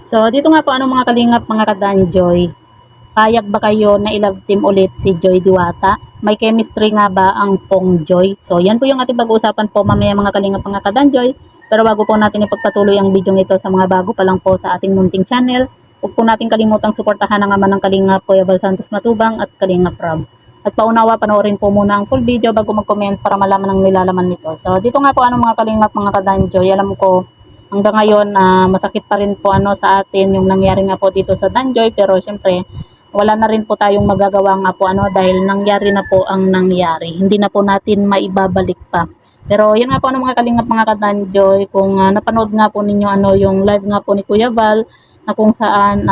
So, dito nga po, mga kalingap, mga kadanjoy, payag ba kayo na i-love team ulit si Joy Diwata? May chemistry nga ba ang Pong Joy? So, yan po yung ating pag-uusapan po mamaya, mga kalingap, mga kadanjoy. Pero bago po natin ipagpatuloy ang video ito sa mga bago pa lang po sa ating munting channel, huwag po natin kalimutang suportahan ang ama ng Kalingap, Kuya Bal Santos Matubang at Kalingap Rob. At paunawa, panoorin po muna ang full video bago mag-comment para malaman ang nilalaman nito. So, dito nga po, mga kalingap, mga kadanjoy, alam ko, hanggang ngayon, masakit pa rin po sa atin yung nangyari nga po dito sa Danjoy, pero syempre wala na rin po tayong magagawa nga po dahil nangyari na po ang nangyari. Hindi na po natin maibabalik pa. Pero yan nga po mga kalingap, mga kadanjoy, kung napanood nga po ninyo yung live nga po ni Kuya Val na kung saan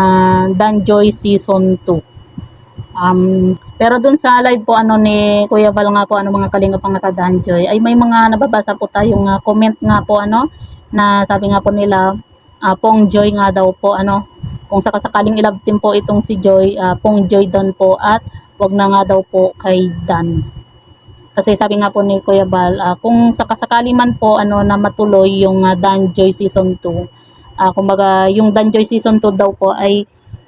Danjoy Season 2. Pero dun sa live po ni Kuya Val nga po mga kalingap, mga kadanjoy, ay may mga nababasa po tayong comment nga po na sabi nga po nila, Pong Joy nga daw po kung sakasakaling i-love team po itong si Joy, Pong Joy Dan po, at wag na nga daw po kay Dan. Kasi sabi nga po ni Kuya Bal, kung sakasakali man po na matuloy yung Dan Joy Season 2, kumbaga yung Dan Joy Season 2 daw po ay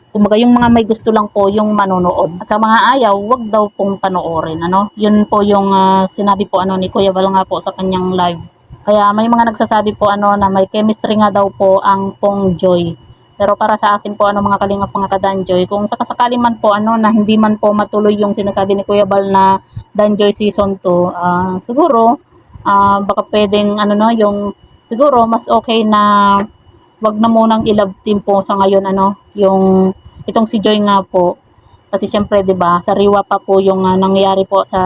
kumbaga yung mga may gusto lang po yung manonood. At sa mga ayaw, wag daw pong panoorin. Yun po yung sinabi po ni Kuya Bal nga po sa kanyang live. Kaya may mga nagsasabi po na may chemistry nga daw po ang Pong Joy. Pero para sa akin po mga kalingap, mga kadanjoy, kung sakasakali man po na hindi man po matuloy yung sinasabi ni Kuya Bal na Danjoy Season 2, siguro baka pwedeng yung siguro mas okay na wag na munang i-love team po sa ngayon yung itong si Joy nga po. Kasi syempre 'di ba, sariwa pa po yung nangyayari po sa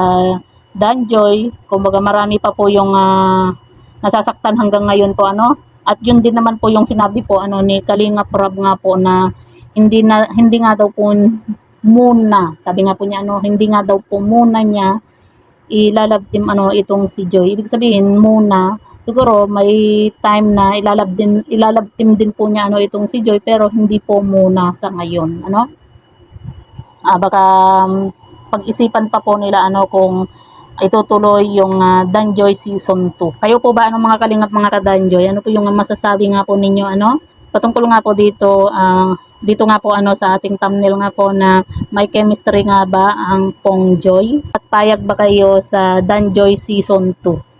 Danjoy. Kumbaga marami pa po yung nasasaktan hanggang ngayon po at yun din naman po yung sinabi po ni Kalingap Rob nga po na hindi nga daw po muna, sabi nga po niya hindi nga daw po muna niya ilalove team itong si Joy. Ibig sabihin muna siguro may time na ilalove team din po niya itong si Joy, pero hindi po muna sa ngayon baka pag-isipan pa po nila kung itutuloy yung Danjoy Season 2. Kayo po ba mga kalingap, mga kadanjoy? Ano po yung masasabi nga po ninyo patungkol nga po dito dito nga po sa ating thumbnail nga po na may chemistry nga ba ang Pong Joy? At payag ba kayo sa Danjoy Season 2?